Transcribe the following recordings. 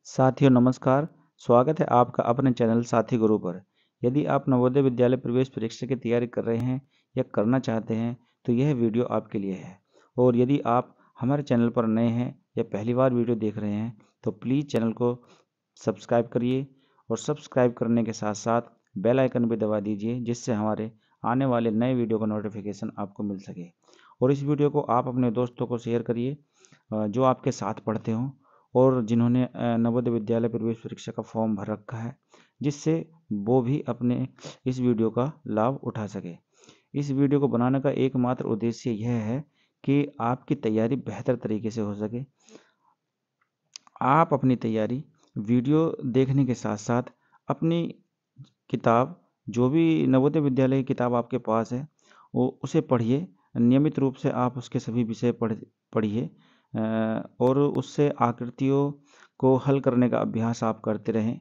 साथियों नमस्कार। स्वागत है आपका अपने चैनल साथी गुरु पर। यदि आप नवोदय विद्यालय प्रवेश परीक्षा की तैयारी कर रहे हैं या करना चाहते हैं तो यह वीडियो आपके लिए है। और यदि आप हमारे चैनल पर नए हैं या पहली बार वीडियो देख रहे हैं तो प्लीज़ चैनल को सब्सक्राइब करिए और सब्सक्राइब करने के साथ साथ बेल आइकन भी दबा दीजिए, जिससे हमारे आने वाले नए वीडियो का नोटिफिकेशन आपको मिल सके। और इस वीडियो को आप अपने दोस्तों को शेयर करिए जो आपके साथ पढ़ते हों और जिन्होंने नवोदय विद्यालय प्रवेश परीक्षा का फॉर्म भर रखा है, जिससे वो भी अपने इस वीडियो का लाभ उठा सके। इस वीडियो को बनाने का एकमात्र उद्देश्य यह है कि आपकी तैयारी बेहतर तरीके से हो सके। आप अपनी तैयारी वीडियो देखने के साथ साथ अपनी किताब, जो भी नवोदय विद्यालय की किताब आपके पास है, वो उसे पढ़िए। नियमित रूप से आप उसके सभी विषय पढ़िए और उससे आकृतियों को हल करने का अभ्यास आप करते रहें।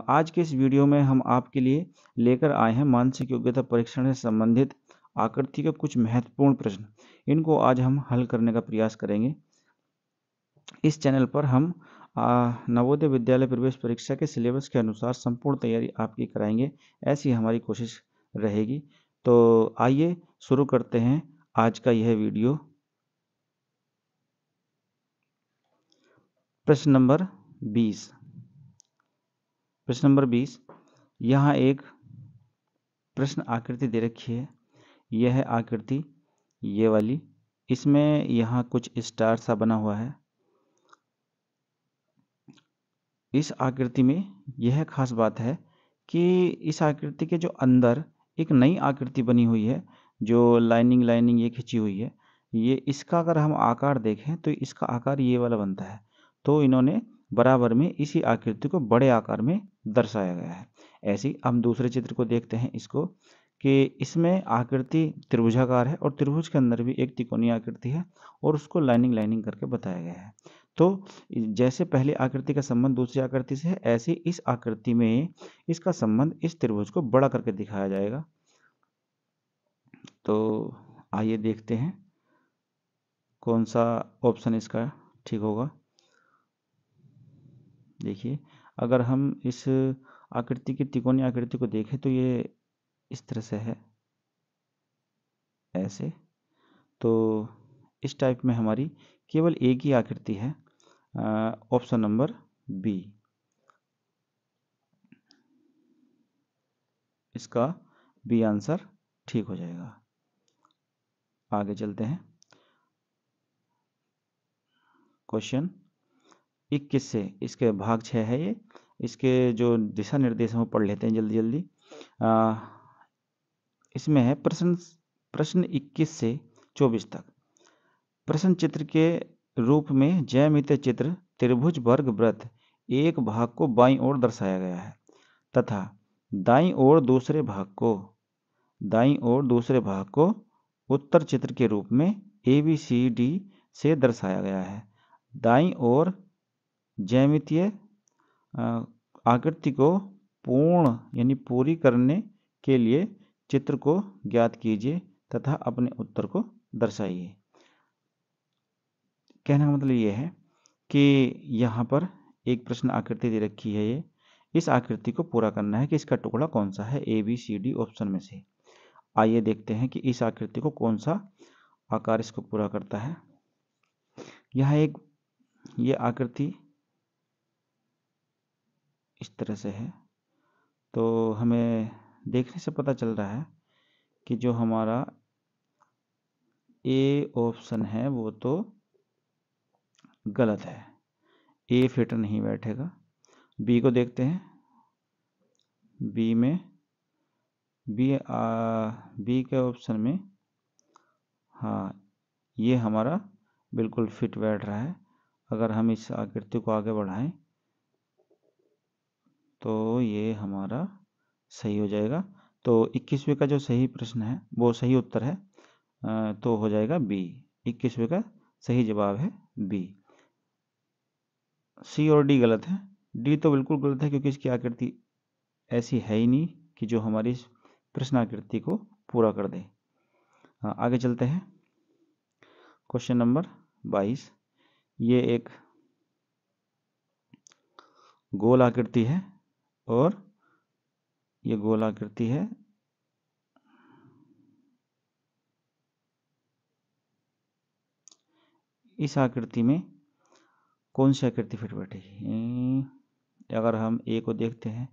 आज के इस वीडियो में हम आपके लिए लेकर आए हैं मानसिक योग्यता परीक्षण से संबंधित आकृति के कुछ महत्वपूर्ण प्रश्न। इनको आज हम हल करने का प्रयास करेंगे। इस चैनल पर हम नवोदय विद्यालय प्रवेश परीक्षा के सिलेबस के अनुसार संपूर्ण तैयारी आपकी कराएंगे, ऐसी हमारी कोशिश रहेगी। तो आइए शुरू करते हैं आज का यह वीडियो। प्रश्न नंबर 20। प्रश्न नंबर 20, यहाँ एक प्रश्न आकृति दे रखी है। यह आकृति ये वाली, इसमें यहाँ कुछ स्टार सा बना हुआ है। इस आकृति में यह खास बात है कि इस आकृति के जो अंदर एक नई आकृति बनी हुई है, जो लाइनिंग ये खिंची हुई है। ये इसका अगर हम आकार देखें तो इसका आकार ये वाला बनता है। तो इन्होंने बराबर में इसी आकृति को बड़े आकार में दर्शाया गया है। ऐसे ही हम दूसरे चित्र को देखते हैं इसको, कि इसमें आकृति त्रिभुजाकार है और त्रिभुज के अंदर भी एक त्रिकोणीय आकृति है और उसको लाइनिंग करके बताया गया है। तो जैसे पहली आकृति का संबंध दूसरी आकृति से है, ऐसे इस आकृति में इसका संबंध इस त्रिभुज को बड़ा करके दिखाया जाएगा। तो आइए देखते हैं कौन सा ऑप्शन इसका ठीक होगा। देखिए, अगर हम इस आकृति की त्रिकोणीय आकृति को देखें तो ये इस तरह से है, ऐसे। तो इस टाइप में हमारी केवल एक ही आकृति है, ऑप्शन नंबर बी। इसका बी आंसर ठीक हो जाएगा। आगे चलते हैं। क्वेश्चन 21 से, इसके भाग 6 है ये। इसके जो दिशा निर्देश हैं वो पढ़ लेते हैं जल्दी जल्दी। इसमें है प्रश्न 21 से 24 तक। प्रश्न चित्र के रूप में ज्यामितीय चित्र त्रिभुज वर्ग वृत्त एक भाग को बाईं ओर दर्शाया गया है तथा दाईं ओर दूसरे भाग को उत्तर चित्र के रूप में ABCD से दर्शाया गया है। दाईं ओर ज्यामितीय आकृति को पूर्ण यानी पूरी करने के लिए चित्र को ज्ञात कीजिए तथा अपने उत्तर को दर्शाइए। कहने का मतलब ये है कि यहाँ पर एक प्रश्न आकृति दे रखी है। ये इस आकृति को पूरा करना है कि इसका टुकड़ा कौन सा है ABCD ऑप्शन में से। आइए देखते हैं कि इस आकृति को कौन सा आकार इसको पूरा करता है। यहाँ एक ये आकृति इस तरह से है, तो हमें देखने से पता चल रहा है कि जो हमारा ए ऑप्शन है वो तो गलत है, ए फिट नहीं बैठेगा। बी को देखते हैं। बी में बी के ऑप्शन में हाँ, ये हमारा बिल्कुल फिट बैठ रहा है। अगर हम इस आकृति को आगे बढ़ाएं तो ये हमारा सही हो जाएगा। तो 21वें का जो सही प्रश्न है वो सही उत्तर है, तो हो जाएगा बी। 21वें का सही जवाब है बी। सी और डी गलत है। डी तो बिल्कुल गलत है क्योंकि इसकी आकृति ऐसी है ही नहीं कि जो हमारी इस प्रश्न आकृति को पूरा कर दे। आगे चलते हैं। Question number 22। ये एक गोल आकृति है और ये गोल आकृति है। इस आकृति में कौन सी आकृति फिट बैठेगी? अगर हम ए को देखते हैं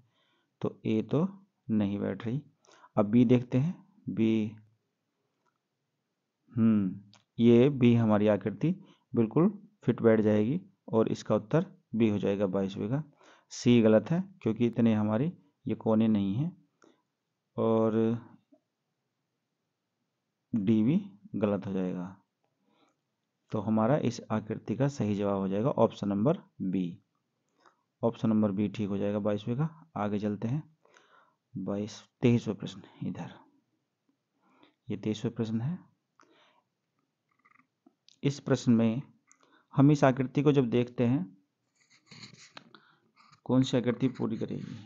तो ए तो नहीं बैठ रही। अब बी देखते हैं, बी, ये बी हमारी आकृति बिल्कुल फिट बैठ जाएगी और इसका उत्तर बी हो जाएगा 22वें का। सी गलत है क्योंकि इतने हमारी ये कोने नहीं हैं और डी भी गलत हो जाएगा। तो हमारा इस आकृति का सही जवाब हो जाएगा option number B. Option number B ठीक हो जाएगा 22वें का। आगे चलते हैं 23वें प्रश्न। इधर ये 23वें प्रश्न है। इस प्रश्न में हम इस आकृति को जब देखते हैं, कौन सी आकृति पूरी करेगी?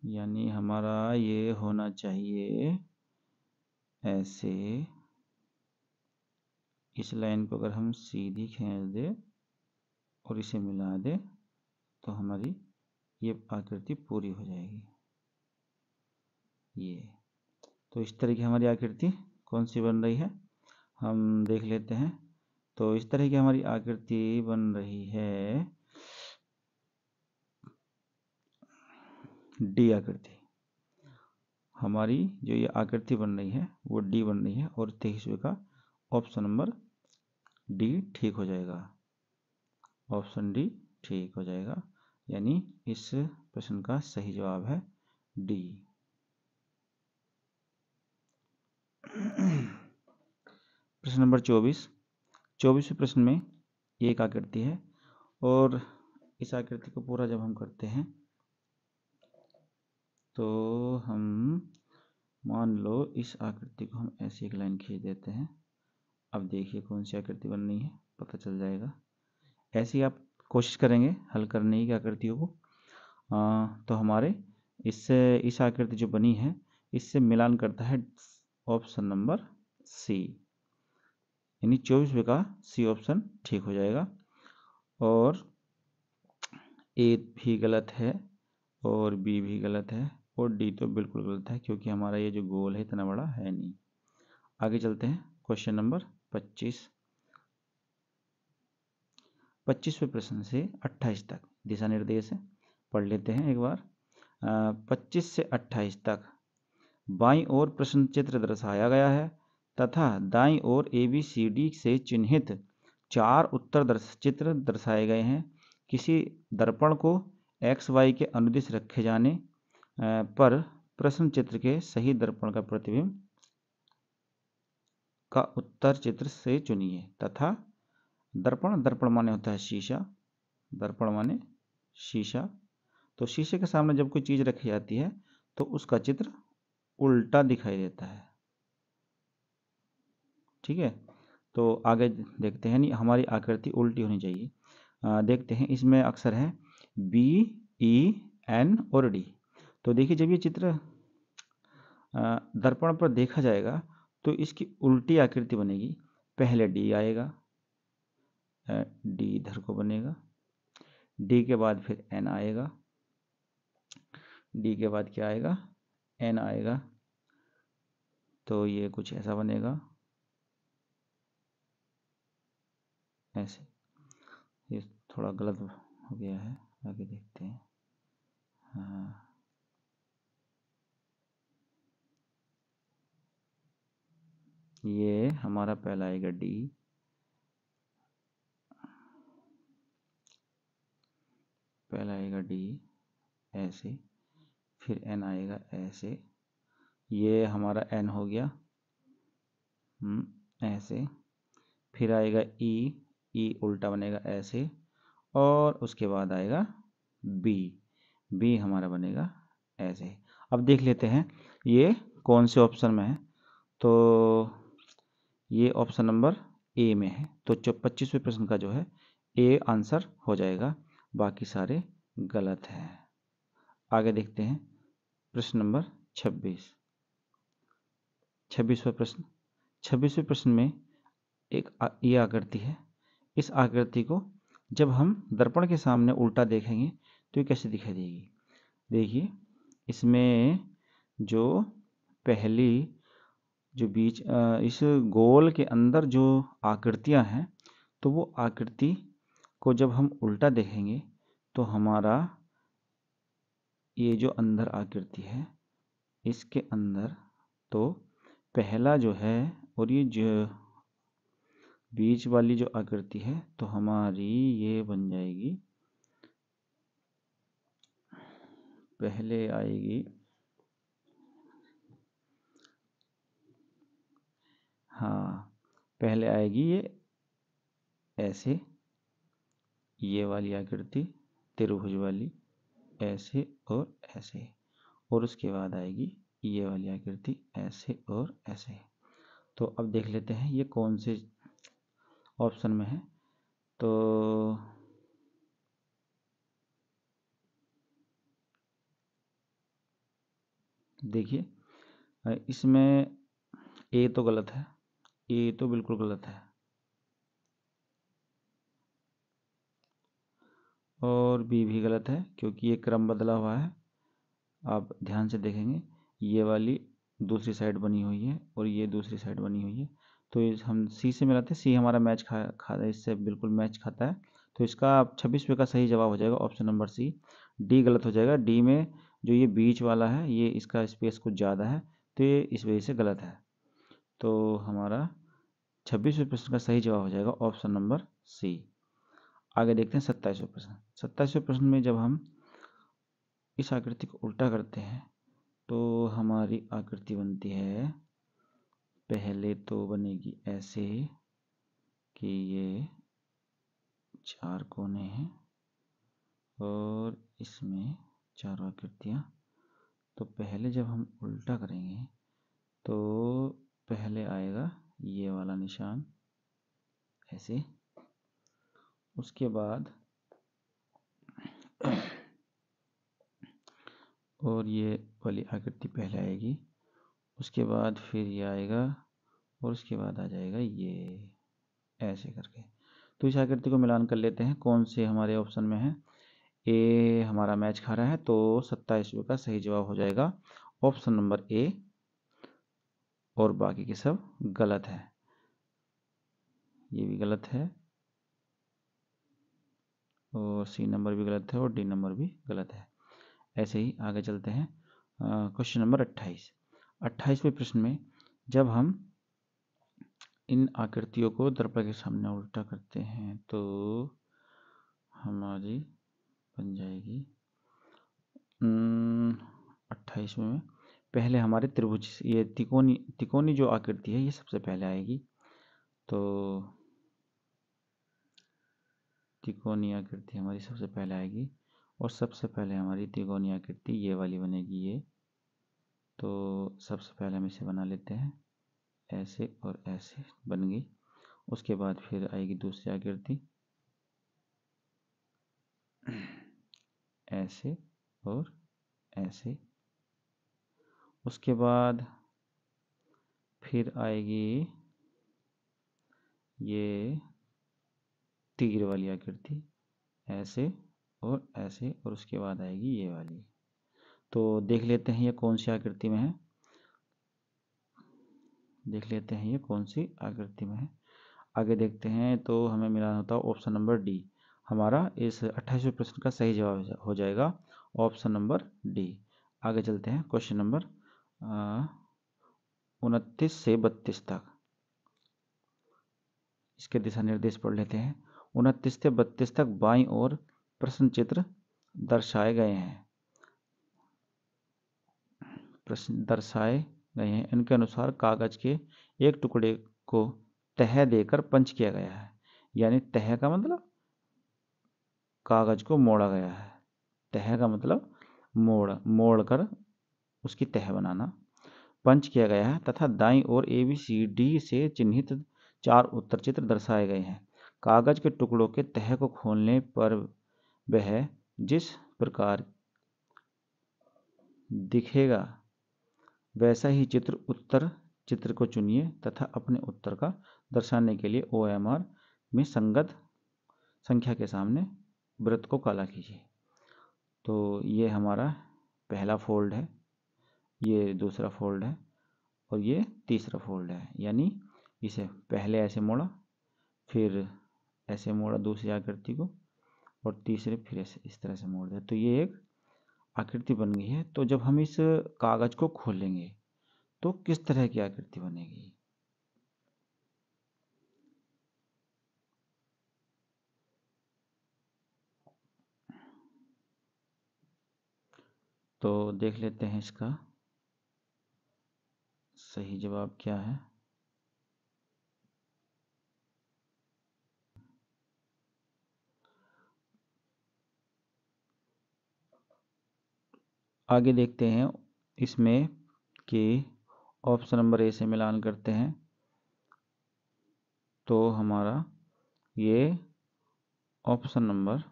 यानी हमारा ये होना चाहिए ऐसे। इस लाइन को अगर हम सीधी खींच दे और इसे मिला दे तो हमारी ये आकृति पूरी हो जाएगी। ये तो इस तरह की हमारी आकृति कौन सी बन रही है हम देख लेते हैं। तो इस तरह की हमारी आकृति बन रही है डी आकृति। हमारी जो ये आकृति बन रही है वो डी बन रही है और 23वें का ऑप्शन नंबर डी ठीक हो जाएगा। ऑप्शन डी ठीक हो जाएगा, यानी इस प्रश्न का सही जवाब है डी। प्रश्न नंबर 24। 24वें प्रश्न में एक आकृति है और इस आकृति को पूरा जब हम करते हैं तो हम मान लो इस आकृति को हम ऐसी एक लाइन खींच देते हैं। अब देखिए कौन सी आकृति बन रही है, पता चल जाएगा। ऐसे ही आप कोशिश करेंगे हल करने की आकृतियों को। तो हमारे इससे इस आकृति जो बनी है इससे मिलान करता है ऑप्शन नंबर सी, यानी 24वें का सी ऑप्शन ठीक हो जाएगा। और ए भी गलत है और बी भी गलत है और डी तो बिल्कुल गलत है क्योंकि हमारा ये जो गोल है इतना बड़ा है नहीं। आगे चलते हैं क्वेश्चन नंबर 25। 25वें प्रश्न से 28 तक दिशा निर्देश है, पढ़ लेते हैं एक बार। 25 से 28 तक बाईं ओर प्रश्न चित्र दर्शाया गया है तथा दाईं ओर ABCD से चिन्हित 4 उत्तर चित्र दर्शाए गए हैं। किसी दर्पण को XY के अनुदिश रखे जाने पर प्रश्न चित्र के सही दर्पण का प्रतिबिंब का उत्तर चित्र से चुनिए तथा दर्पण माने होता है शीशा, दर्पण माने शीशा। तो शीशे के सामने जब कोई चीज रखी जाती है तो उसका चित्र उल्टा दिखाई देता है। ठीक है, तो आगे देखते हैं, नहीं हमारी आकृति उल्टी होनी चाहिए। देखते हैं, इसमें अक्षर है B, E, N और D। तो देखिए जब ये चित्र दर्पण पर देखा जाएगा तो इसकी उल्टी आकृति बनेगी। पहले D आएगा, D इधर को बनेगा, D के बाद फिर N आएगा, D के बाद क्या आएगा, N आएगा। तो ये कुछ ऐसा बनेगा, ऐसे। ये थोड़ा गलत हो गया है, आगे देखते हैं। हाँ, ये हमारा पहला आएगा D, पहला आएगा D ऐसे, फिर N आएगा ऐसे, ये हमारा N हो गया ऐसे, फिर आएगा E, E उल्टा बनेगा ऐसे, और उसके बाद आएगा B, B हमारा बनेगा ऐसे। अब देख लेते हैं ये कौन से ऑप्शन में है। तो ये ऑप्शन नंबर ए में है, तो 25वें प्रश्न का जो है ए आंसर हो जाएगा, बाकी सारे गलत हैं। आगे देखते हैं प्रश्न नंबर 26। 26वां प्रश्न। 26वें प्रश्न में एक ये आकृति है। इस आकृति को जब हम दर्पण के सामने उल्टा देखेंगे तो ये कैसे दिखाई देगी। देखिए, इसमें जो पहली जो बीच इस गोल के अंदर जो आकृतियां हैं, तो वो आकृति को जब हम उल्टा देखेंगे तो हमारा ये जो अंदर आकृति है, इसके अंदर तो पहला जो है और ये जो बीच वाली जो आकृति है तो हमारी ये बन जाएगी, पहले आएगी, हाँ पहले आएगी ये ऐसे, ये वाली आकृति त्रिभुज वाली ऐसे और ऐसे, और उसके बाद आएगी ये वाली आकृति ऐसे और ऐसे। तो अब देख लेते हैं ये कौन से ऑप्शन में है। तो देखिए, इसमें ए तो गलत है, ए तो बिल्कुल गलत है, और बी भी गलत है क्योंकि ये क्रम बदला हुआ है। आप ध्यान से देखेंगे, ये वाली दूसरी साइड बनी हुई है और ये दूसरी साइड बनी हुई है, तो हम सी से मिलाते हैं, सी हमारा मैच खाता इससे बिल्कुल मैच खाता है। तो इसका 26वें का सही जवाब हो जाएगा ऑप्शन नंबर सी। डी गलत हो जाएगा, डी में जो ये बीच वाला है ये इसका स्पेस कुछ ज़्यादा है, तो ये इस वजह से गलत है। तो हमारा 26वें प्रश्न का सही जवाब हो जाएगा ऑप्शन नंबर सी। आगे देखते हैं 27वें प्रश्न। 27वें प्रश्न में जब हम इस आकृति को उल्टा करते हैं तो हमारी आकृति बनती है, पहले तो बनेगी ऐसे कि ये चार कोने हैं और इसमें चारों आकृतियाँ। तो पहले जब हम उल्टा करेंगे तो पहले आएगा ये वाला निशान ऐसे, उसके बाद और ये वाली आकृति पहले आएगी, उसके बाद फिर ये आएगा और उसके बाद आ जाएगा ये ऐसे करके। तो इस आकृति को मिलान कर लेते हैं कौन से हमारे ऑप्शन में है। ए हमारा मैच खा रहा है, तो 27वें का सही जवाब हो जाएगा ऑप्शन नंबर ए, और बाकी के सब गलत है। ये भी गलत है और सी नंबर भी गलत है और डी नंबर भी गलत है। ऐसे ही आगे चलते हैं। Question number 28। 28वें प्रश्न में जब हम इन आकृतियों को दर्पण के सामने उल्टा करते हैं तो हमारी बन जाएगी 28वें में पहले हमारे त्रिभुज, ये तिकोनी जो आकृति है ये सबसे पहले आएगी। तो तिकोनी आकृति हमारी सबसे पहले आएगी और सबसे पहले हमारी तिकोनी आकृति ये वाली बनेगी ये। तो सबसे पहले हम इसे बना लेते हैं, ऐसे और ऐसे बन गई। उसके बाद फिर आएगी दूसरी आकृति ऐसे और ऐसे। उसके बाद फिर आएगी ये तीर वाली आकृति ऐसे और ऐसे, और उसके बाद आएगी ये वाली। तो देख लेते हैं ये कौन सी आकृति में है, देख लेते हैं ये कौन सी आकृति में है। आगे देखते हैं तो हमें मिलान होता है ऑप्शन नंबर डी। हमारा इस 28वें प्रश्न का सही जवाब हो जाएगा ऑप्शन नंबर डी। आगे चलते हैं क्वेश्चन नंबर 29 से 32 तक। इसके दिशा निर्देश पढ़ लेते हैं। 29 से 32 तक बाईं ओर प्रश्न चित्र दर्शाए गए हैं, प्रश्न दर्शाए गए हैं। इनके अनुसार कागज के एक टुकड़े को तह देकर पंच किया गया है। यानी तह का मतलब कागज को मोड़ा गया है, तह का मतलब मोड़ कर उसकी तह बनाना। पंच किया गया है तथा दाईं ओर ABCD से चिन्हित 4 उत्तर चित्र दर्शाए गए हैं। कागज के टुकड़ों के तह को खोलने पर वह जिस प्रकार दिखेगा वैसा ही उत्तर चित्र को चुनिए तथा अपने उत्तर का दर्शाने के लिए OMR में संख्या के सामने वृत्त को काला कीजिए। तो ये हमारा पहला फोल्ड है, ये दूसरा फोल्ड है और ये तीसरा फोल्ड है। यानी इसे पहले ऐसे मोड़ा, फिर ऐसे मोड़ा दूसरी आकृति को, और तीसरे फिर ऐसे इस तरह से मोड़ दिया। तो ये एक आकृति बन गई है। तो जब हम इस कागज को खोलेंगे तो किस तरह की आकृति बनेगी? तो देख लेते हैं इसका सही जवाब क्या है। आगे देखते हैं इसमें कि ऑप्शन नंबर ए से मिलान करते हैं तो हमारा ये ऑप्शन नंबर,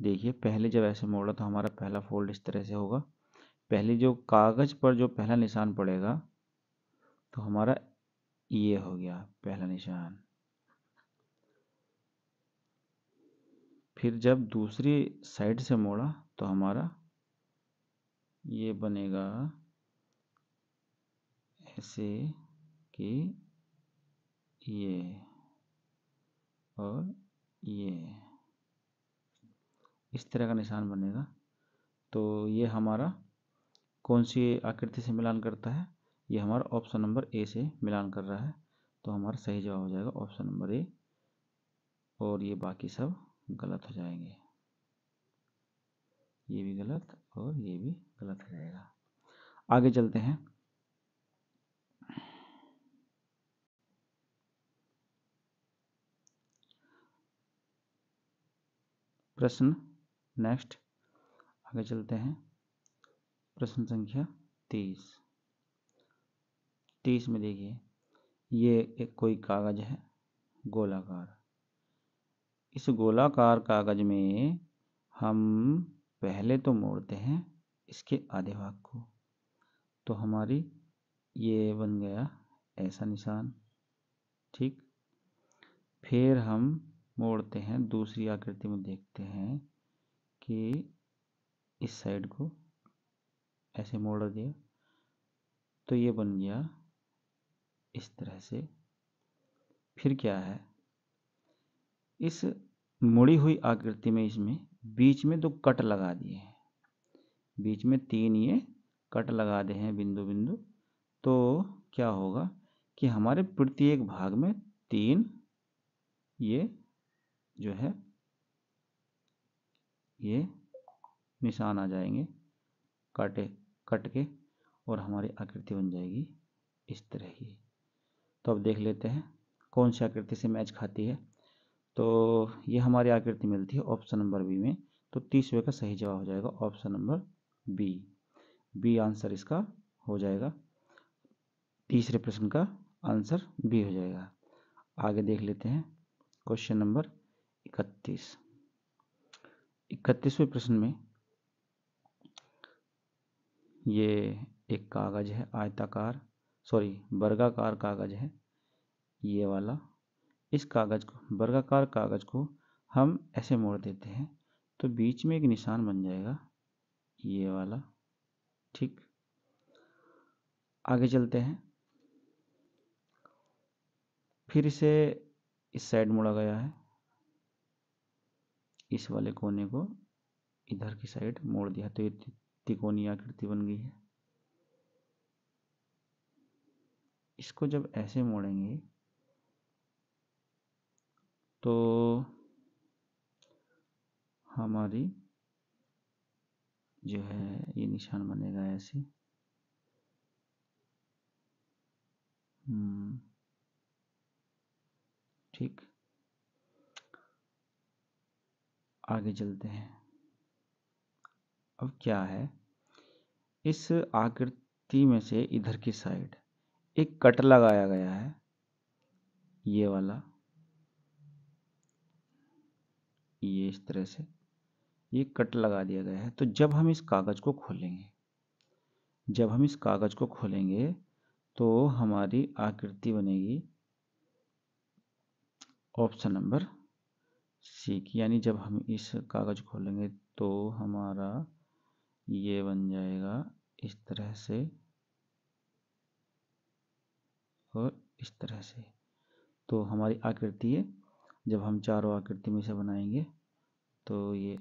देखिए पहले जब ऐसे मोड़ा तो हमारा पहला फोल्ड इस तरह से होगा। पहले जो कागज पर जो पहला निशान पड़ेगा तो हमारा ये हो गया पहला निशान। फिर जब दूसरी साइड से मोड़ा तो हमारा ये बनेगा ऐसे कि ये और ये इस तरह का निशान बनेगा। तो ये हमारा कौन सी आकृति से मिलान करता है? ये हमारा ऑप्शन नंबर ए से मिलान कर रहा है। तो हमारा सही जवाब हो जाएगा ऑप्शन नंबर ए, और ये बाकी सब गलत हो जाएंगे। ये भी गलत और ये भी गलत हो जाएगा। आगे चलते हैं। प्रश्न नेक्स्ट, आगे चलते हैं। प्रश्न संख्या 30 में देखिए, ये एक कोई कागज है गोलाकार। इस गोलाकार कागज में हम पहले तो मोड़ते हैं इसके आधे भाग को, तो हमारी ये बन गया ऐसा निशान, ठीक। फिर हम मोड़ते हैं दूसरी आकृति में, देखते हैं कि इस साइड को ऐसे मोड़ दिया तो ये बन गया इस तरह से। फिर क्या है, इस मुड़ी हुई आकृति में इसमें बीच में 2 कट लगा दिए हैं, बीच में 3 ये कट लगा दे हैं बिंदु बिंदु। तो क्या होगा कि हमारे प्रत्येक भाग में 3 ये जो है ये निशान आ जाएंगे कट के, और हमारी आकृति बन जाएगी इस तरह की। तो अब देख लेते हैं कौन सी आकृति से मैच खाती है। तो ये हमारी आकृति मिलती है ऑप्शन नंबर बी में। तो 30वें का सही जवाब हो जाएगा ऑप्शन नंबर बी आंसर इसका हो जाएगा। तीसरे प्रश्न का आंसर बी हो जाएगा। आगे देख लेते हैं क्वेश्चन नंबर 31वें प्रश्न में ये एक कागज है वर्गाकार कागज है ये वाला। इस कागज को, वर्गाकार कागज को हम ऐसे मोड़ देते हैं तो बीच में एक निशान बन जाएगा ये वाला, ठीक। आगे चलते हैं। फिर इसे इस साइड मोड़ा गया है, इस वाले कोने को इधर की साइड मोड़ दिया तो ये त्रिकोणीय आकृति बन गई है। इसको जब ऐसे मोड़ेंगे तो हमारी जो है ये निशान बनेगा ऐसे। ठीक, आगे चलते हैं। अब क्या है, इस आकृति में से इधर की साइड एक कट लगाया गया है ये वाला, ये इस तरह से ये कट लगा दिया गया है। तो जब हम इस कागज को खोलेंगे तो हमारी आकृति बनेगी ऑप्शन नंबर सी की, यानी जब हम इस कागज खोलेंगे तो हमारा ये बन जाएगा इस तरह से और इस तरह से। तो हमारी आकृति है, जब हम चारों आकृति में से बनाएंगे तो ये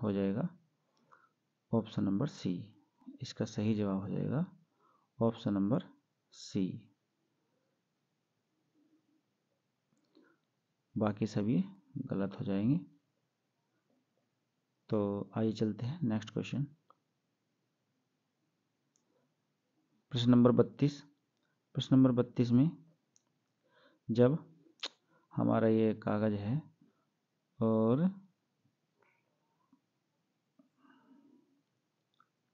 हो जाएगा ऑप्शन नंबर सी। इसका सही जवाब हो जाएगा ऑप्शन नंबर सी। बाकी सभी गलत हो जाएंगे। तो आइए चलते हैं नेक्स्ट क्वेश्चन। प्रश्न नंबर 32। प्रश्न नंबर 32 में जब हमारा ये कागज है और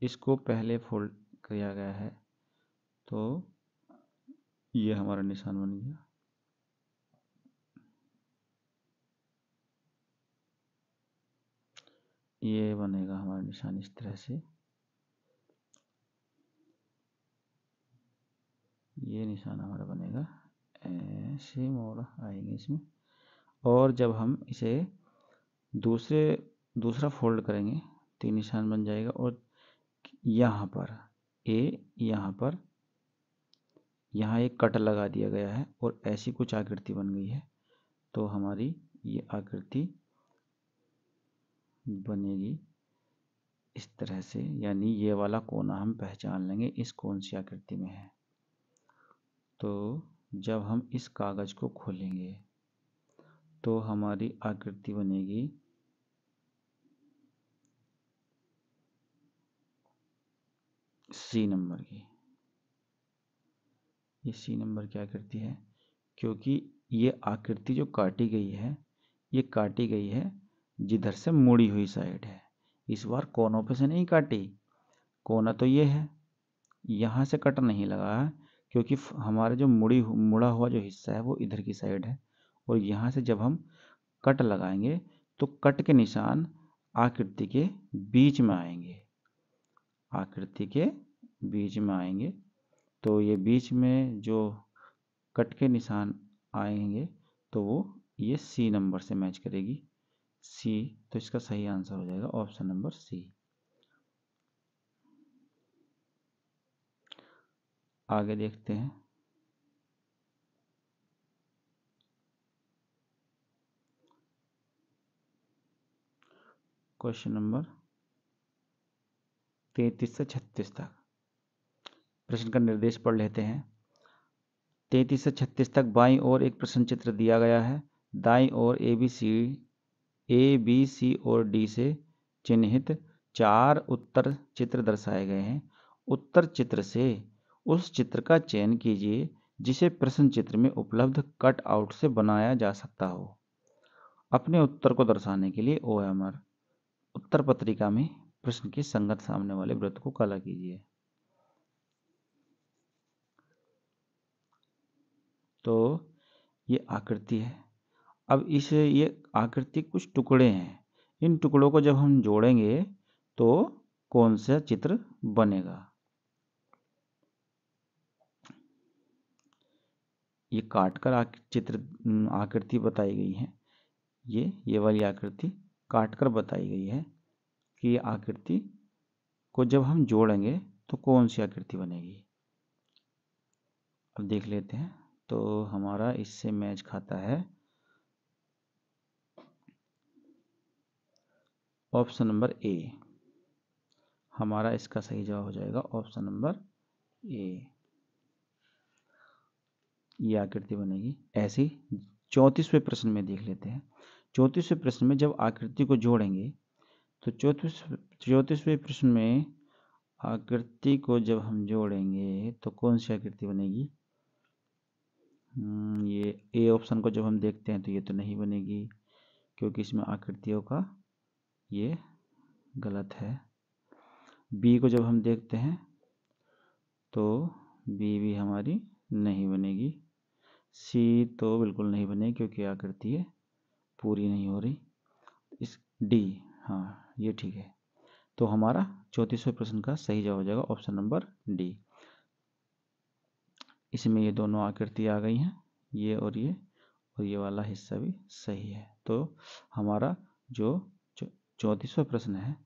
इसको पहले फोल्ड किया गया है तो ये हमारा निशान बन गया। ये बनेगा हमारा निशान इस तरह से, ये निशान हमारा बनेगा, ऐसे मोड़ आएंगे इसमें। और जब हम इसे दूसरा फोल्ड करेंगे तो ये निशान बन जाएगा। और यहाँ पर यहाँ एक कट लगा दिया गया है और ऐसी कुछ आकृति बन गई है। तो हमारी ये आकृति बनेगी इस तरह से, यानी ये वाला कोना हम पहचान लेंगे इस कौन सी आकृति में है। तो जब हम इस कागज को खोलेंगे तो हमारी आकृति बनेगी सी नंबर की। ये सी नंबर की आकृति है क्योंकि ये आकृति जो काटी गई है, ये काटी गई है जिधर से मुड़ी हुई साइड है। इस बार कोनों पे से नहीं काटी, कोना तो ये है, यहाँ से कट नहीं लगा है क्योंकि हमारा जो मुड़ा हुआ जो हिस्सा है वो इधर की साइड है। और यहाँ से जब हम कट लगाएंगे तो कट के निशान आकृति के बीच में आएंगे, आकृति के बीच में आएंगे। तो ये बीच में जो कट के निशान आएंगे तो वो ये सी नंबर से मैच करेगी, सी। तो इसका सही आंसर हो जाएगा ऑप्शन नंबर सी। आगे देखते हैं। क्वेश्चन नंबर 33 से 36 तक प्रश्न का निर्देश पढ़ लेते हैं। 33 से 36 तक बाईं ओर एक प्रश्न चित्र दिया गया है। दाईं ओर ए बी सी और डी से चिन्हित 4 उत्तर चित्र दर्शाए गए हैं। उत्तर चित्र से उस चित्र का चयन कीजिए जिसे प्रश्न चित्र में उपलब्ध कट आउट से बनाया जा सकता हो। अपने उत्तर को दर्शाने के लिए OMR उत्तर पत्रिका में प्रश्न के संगत सामने वाले वृत्त को काला कीजिए। तो ये आकृति है। अब ये आकृति कुछ टुकड़े हैं, इन टुकड़ों को जब हम जोड़ेंगे तो कौन सा चित्र बनेगा। ये काटकर चित्र आकृति बताई गई है। ये वाली आकृति काटकर बताई गई है कि ये आकृति को जब हम जोड़ेंगे तो कौन सी आकृति बनेगी। अब देख लेते हैं। तो हमारा इससे मैच खाता है ऑप्शन नंबर ए। हमारा इसका सही जवाब हो जाएगा ऑप्शन नंबर ए। ये आकृति बनेगी ऐसी। 34वें प्रश्न में देख लेते हैं। 34वें प्रश्न में जब आकृति को जोड़ेंगे तो 34वें प्रश्न में आकृति को जब हम जोड़ेंगे तो कौन सी आकृति बनेगी। ये ए ऑप्शन को जब हम देखते हैं तो ये तो नहीं बनेगी क्योंकि इसमें आकृतियों का ये गलत है। बी को जब हम देखते हैं तो बी भी हमारी नहीं बनेगी। सी तो बिल्कुल नहीं बनेगी क्योंकि आकृति ये पूरी नहीं हो रही। इस डी, हाँ ये ठीक है। तो हमारा 34वें प्रश्न का सही जवाब हो जाएगा ऑप्शन नंबर डी। इसमें ये दोनों आकृति आ गई हैं, ये और ये, और ये वाला हिस्सा भी सही है। तो हमारा जो 34वां प्रश्न है,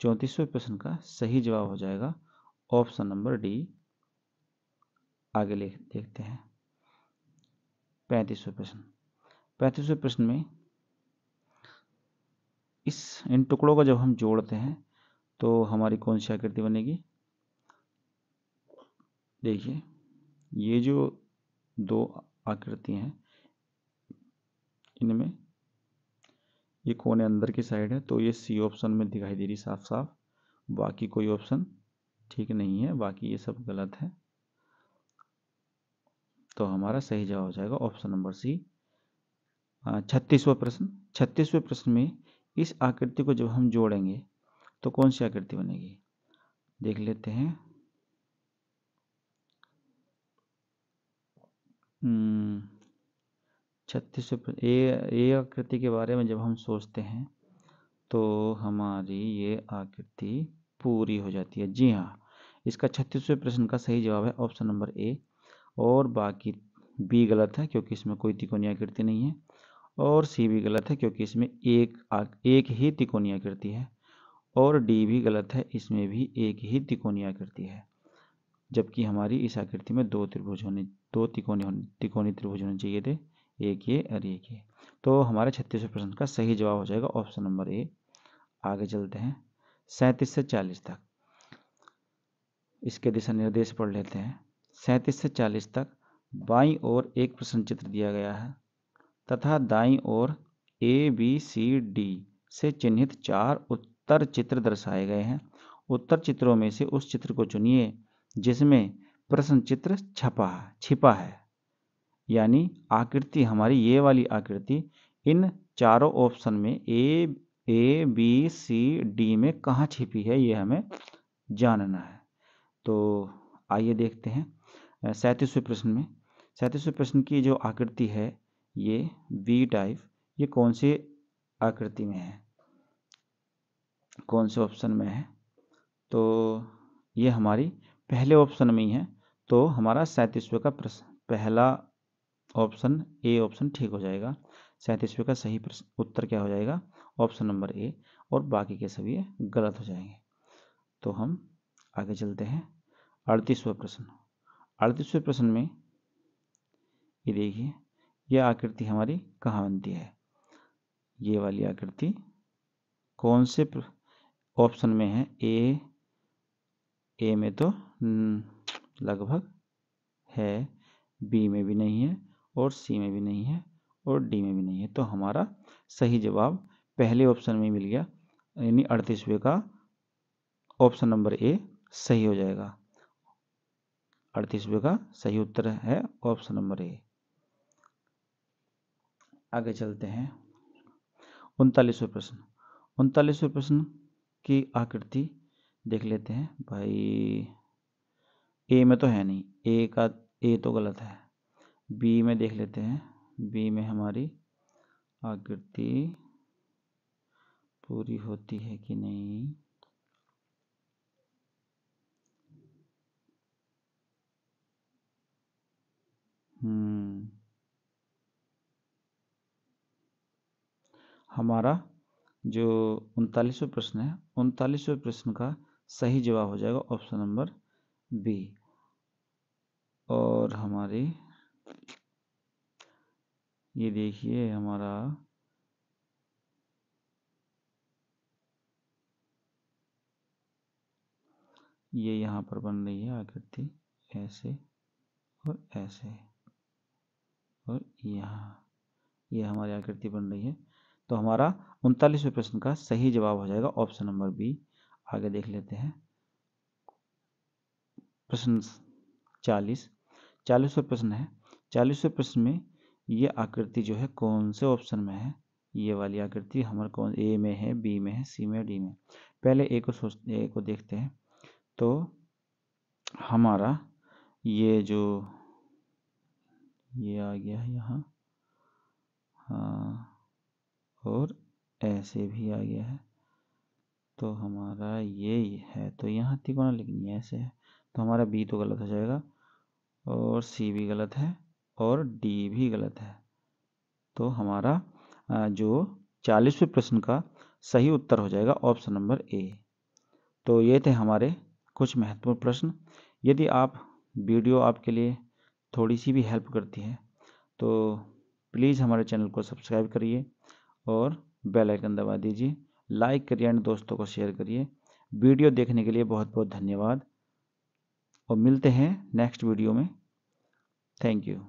34वें प्रश्न का सही जवाब हो जाएगा ऑप्शन नंबर डी। आगे देखते हैं 35वें प्रश्न। 35वें प्रश्न में इन टुकड़ों को जब हम जोड़ते हैं तो हमारी कौन सी आकृति बनेगी। देखिए ये जो दो आकृति हैं, इनमें ये कोने अंदर की साइड है, तो ये सी ऑप्शन में दिखाई दे रही साफ साफ। बाकी कोई ऑप्शन ठीक नहीं है, बाकी ये सब गलत है। तो हमारा सही जवाब हो जाएगा ऑप्शन नंबर सी। 36वां प्रश्न। 36वें प्रश्न में इस आकृति को जब हम जोड़ेंगे तो कौन सी आकृति बनेगी, देख लेते हैं। ए आकृति के बारे में जब हम सोचते हैं तो हमारी ये आकृति पूरी हो जाती है। जी हाँ, इसका 36वें प्रश्न का सही जवाब है ऑप्शन नंबर ए। और बाकी बी गलत है क्योंकि इसमें कोई तिकोनी आकृति नहीं है। और सी भी गलत है क्योंकि इसमें एक ही तिकोनी आकृति है। और डी भी गलत है, इसमें भी एक ही तिकोनी आकृति है। जबकि हमारी इस आकृति में दो तिकोनी त्रिभुज होने चाहिए थे, एक ये और एक ये। तो हमारे 36वें प्रश्न का सही जवाब हो जाएगा ऑप्शन नंबर ए। आगे चलते हैं 37 से 40 तक। इसके दिशा निर्देश पढ़ लेते हैं। 37 से 40 तक बाईं ओर एक प्रश्न चित्र दिया गया है तथा दाईं ओर ए बी सी डी से चिन्हित 4 उत्तर चित्र दर्शाए गए हैं। उत्तर चित्रों में से उस चित्र को चुनिए जिसमें प्रश्न चित्र छिपा है। यानी आकृति हमारी ये वाली आकृति इन चारों ऑप्शन में ए बी सी डी में कहाँ छिपी है, ये हमें जानना है। तो आइए देखते हैं 37वें प्रश्न में। 37वें प्रश्न की जो आकृति है ये वी टाइप, ये कौन सी आकृति में है, कौन से ऑप्शन में है। तो ये हमारी पहले ऑप्शन में ही है। तो हमारा 37वें का प्रश्न पहला ऑप्शन ए ऑप्शन ठीक हो जाएगा। 37वें का सही उत्तर क्या हो जाएगा, ऑप्शन नंबर ए। और बाकी के सभी गलत हो जाएंगे। तो हम आगे चलते हैं 38वां प्रश्न। 38वें प्रश्न में ये देखिए, यह आकृति हमारी कहाँ बनती है। ये वाली आकृति कौन से ऑप्शन में है। ए में तो लगभग है, बी में भी नहीं है, और सी में भी नहीं है, और डी में भी नहीं है। तो हमारा सही जवाब पहले ऑप्शन में मिल गया, यानी 38वें का ऑप्शन नंबर ए सही हो जाएगा। 38वें का सही उत्तर है ऑप्शन नंबर ए। आगे चलते हैं 39वें प्रश्न। 39वें प्रश्न की आकृति देख लेते हैं। भाई ए में तो है नहीं, ए तो गलत है। बी में देख लेते हैं, बी में हमारी आकृति पूरी होती है कि नहीं। हमारा जो 39वां प्रश्न है, 39वें प्रश्न का सही जवाब हो जाएगा ऑप्शन नंबर बी। और हमारी ये देखिए हमारा ये यहाँ पर बन रही है आकृति, ऐसे और ऐसे, और यहाँ ये हमारी आकृति बन रही है। तो हमारा 39वें प्रश्न का सही जवाब हो जाएगा ऑप्शन नंबर बी। आगे देख लेते हैं प्रश्न 40वां प्रश्न है। 40वें प्रश्न में ये आकृति जो है कौन से ऑप्शन में है। ये वाली आकृति हमारे कौन ए में है, बी में है, सी में, डी में। पहले ए को देखते हैं। तो हमारा ये जो ये आ गया है यहाँ, हाँ, और ऐसे भी आ गया है। तो हमारा ये है, तो यहाँ तिकोना लेकिन ये ऐसे है। तो हमारा बी तो गलत हो जाएगा, और सी भी गलत है, और डी भी गलत है। तो हमारा जो 40वें प्रश्न का सही उत्तर हो जाएगा ऑप्शन नंबर ए। तो ये थे हमारे कुछ महत्वपूर्ण प्रश्न। यदि आप वीडियो आपके लिए थोड़ी सी भी हेल्प करती है तो प्लीज़ हमारे चैनल को सब्सक्राइब करिए और बेल आइकन दबा दीजिए, लाइक करिए एंड दोस्तों को शेयर करिए। वीडियो देखने के लिए बहुत बहुत धन्यवाद और मिलते हैं नेक्स्ट वीडियो में। Thank you.